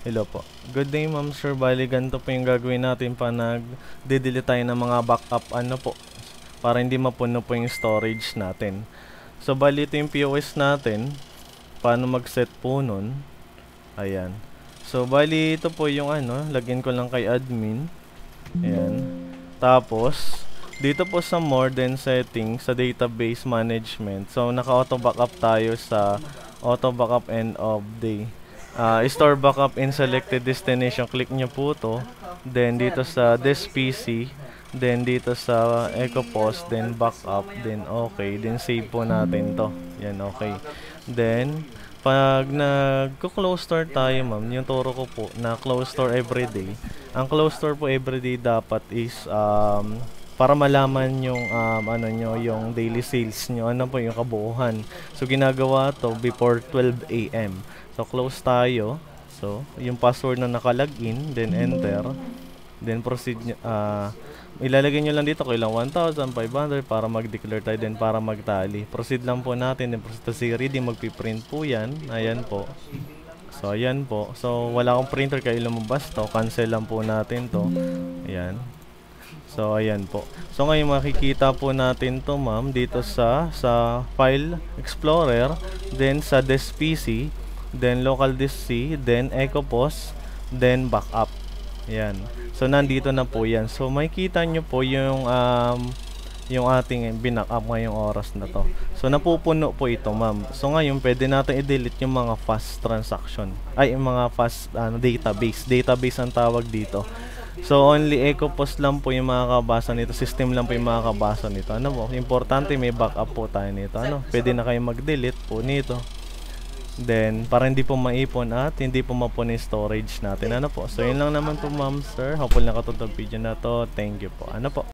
Hello po. Good day, ma'am sir. Bali, ganito po yung gagawin natin pa nag-delete tayo ng mga backup po, para hindi mapuno po yung storage natin. So, bali ito yung POS natin. Paano mag-set po nun? Ayan. So, bali ito po yung lagyan ko lang kay admin. Ayan. Tapos, dito po sa more than settings, sa database management. So, naka-auto backup tayo sa auto backup end of day. Store backup in selected destination, click nyo po to. Then dito sa this PC, then dito sa EcoPost, then backup, then okay, then save po natin to. Yan, okay. Then pag nagko-close store tayo, ma'am, yung turo ko po na close store everyday. Ang close store po everyday dapat is para malaman yung yung daily sales nyo, ano po yung kabuuhan. So ginagawa to before 12 AM. So close tayo. So yung password na nakalagin, then enter. Then proceed ilalagay nyo lang dito kung ilang 1,500 para mag-declare tayo, then para magtali. Proceed lang po natin, then proceed to ready, magpiprint po yan. Ayan po. So ayan po. So wala akong printer kaya lumabas to. Cancel lang po natin to. Ayan. So ayan po. So ngayon makikita po natin to, ma'am, dito sa File Explorer, then sa Desk PC, then Local Disk C, then EcoPost, then Backup. Ayan. So nandito na po yan. So makikita nyo po yung ating binackup ngayong oras na to. So napupuno po ito, ma'am. So ngayon pwede natin i-delete yung mga fast transaction. Ay, yung mga fast database. Database ang tawag dito. So only EcoPost lang po yung makakabasa nito, system lang po yung makakabasa nito. Ano po? Importante may backup po tayo nito. Ano? Pwede na kayo mag-delete po nito. Then para hindi po maipon at hindi po mapon yung storage natin. Ano po? So yun lang naman po, ma'am sir. Hopefully nakatulong video na to. Thank you po. Ano po?